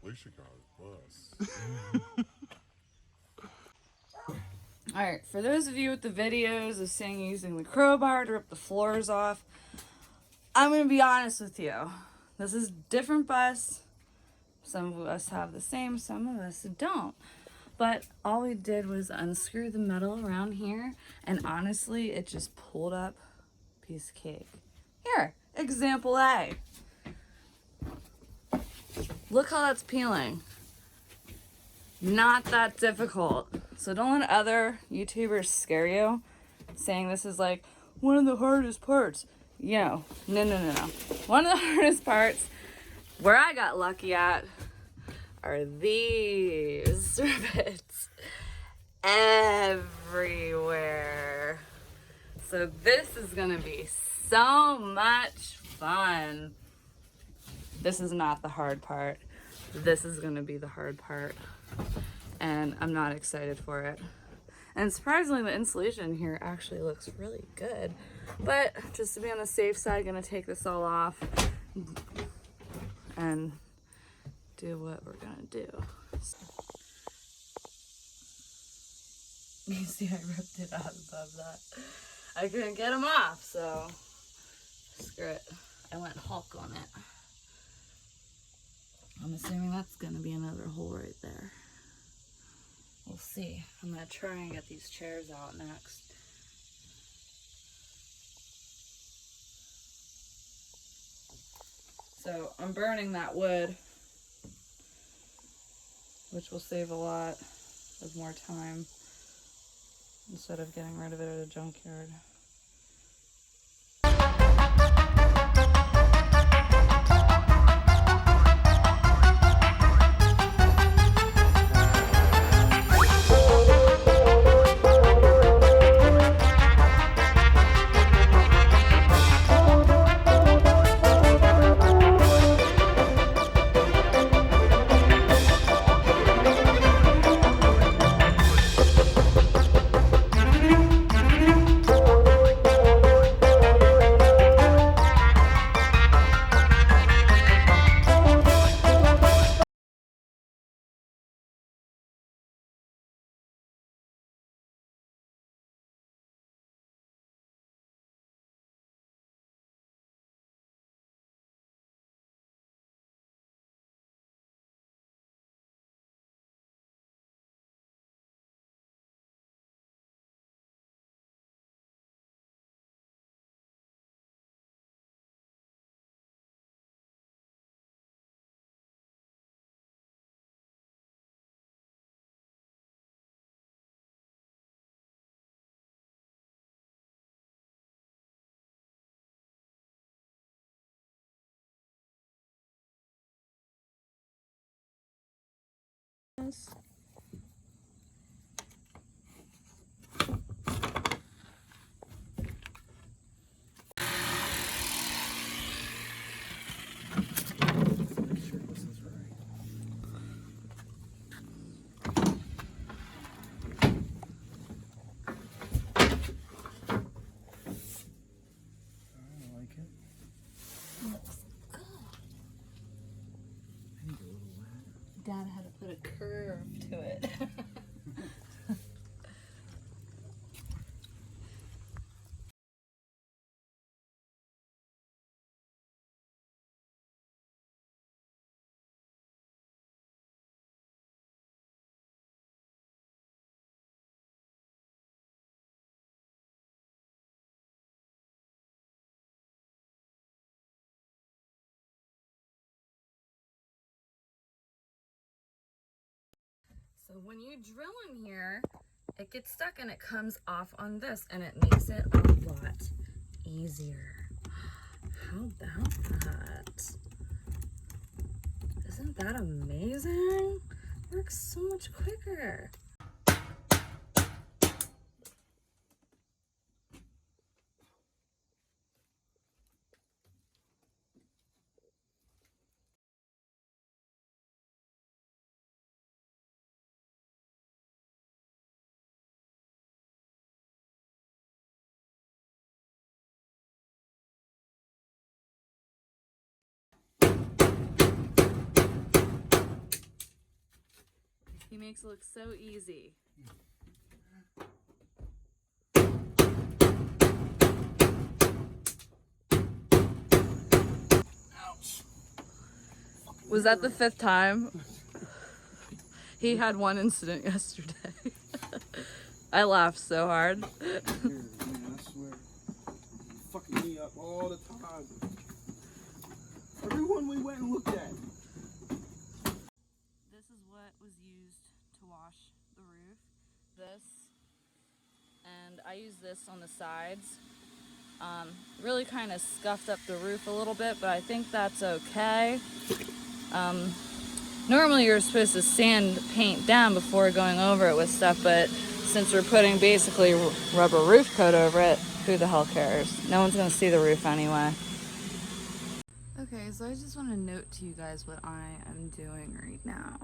least you got it. Plus. Alright, for those of you with the videos of seeing using the crowbar to rip the floors off, I'm going to be honest with you. This is different bus. Some of us have the same, some of us don't. But all we did was unscrew the metal around here, and honestly, it just pulled up a piece of cake. Here, example A. Look how that's peeling. Not that difficult. So don't let other YouTubers scare you, saying this is like one of the hardest parts. You know, no. One of the hardest parts, where I got lucky at, are these rivets everywhere. So this is gonna be so much fun. This is not the hard part. This is gonna be the hard part. And I'm not excited for it. And surprisingly, the insulation here actually looks really good. But just to be on the safe side, gonna take this all off and do what we're gonna do. You see, I ripped it out above that. I couldn't get them off, so screw it. I went Hulk on it. I'm assuming that's gonna be another hole right there. We'll see. I'm gonna try and get these chairs out next. So I'm burning that wood, which will save a lot of more time instead of getting rid of it at a junkyard. Dad had to put a curve to it. So when you drill in here, it gets stuck and it comes off on this, and it makes it a lot easier. How about that? Isn't that amazing? It works so much quicker. He makes it look so easy. Ouch. Was that the 5th time? He had one incident yesterday. I laughed so hard. Man, I swear. Fucking me up all the time. Everyone we went and looked at. This is what was used to wash the roof. This. And I use this on the sides. Really kind of scuffed up the roof a little bit, but I think that's okay. Normally you're supposed to sand paint down before going over it with stuff, but since we're putting basically rubber roof coat over it, who the hell cares? No one's gonna see the roof anyway. Okay, so I just want to note to you guys what I am doing right now.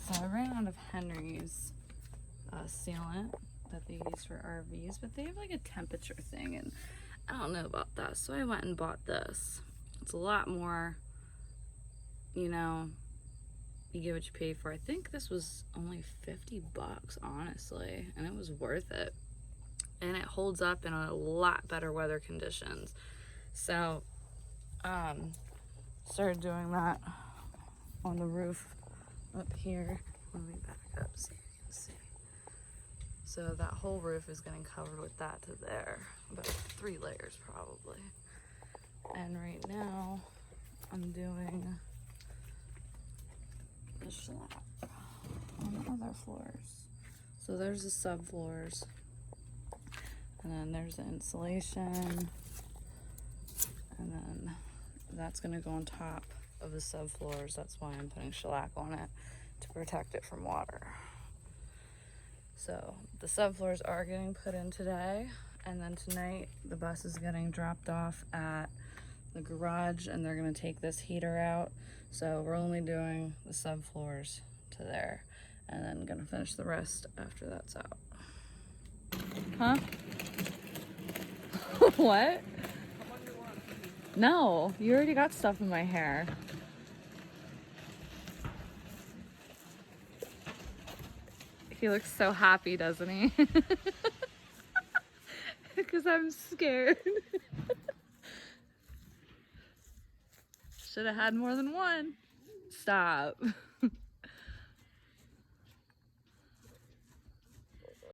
So I ran out of Henry's sealant that they use for RVs, but they have like a temperature thing, and I don't know about that, so I went and bought this. It's a lot more, you know, you get what you pay for. I think this was only $50, honestly, and it was worth it. And it holds up in a lot better weather conditions. So, started doing that on the roof up here. Let me back up so you can see. So that whole roof is getting covered with that to there. About 3 layers probably. And right now, I'm doing the shellac on the other floors. So there's the subfloors. And then there's the insulation. And then that's gonna go on top of the subfloors. That's why I'm putting shellac on it, to protect it from water. So the subfloors are getting put in today, and then tonight the bus is getting dropped off at the garage, and they're gonna take this heater out. So we're only doing the subfloors to there, and then gonna finish the rest after that's out. Huh? What? No, you already got stuff in my hair. He looks so happy, doesn't he? Because I'm scared. Should have had more than one. Stop.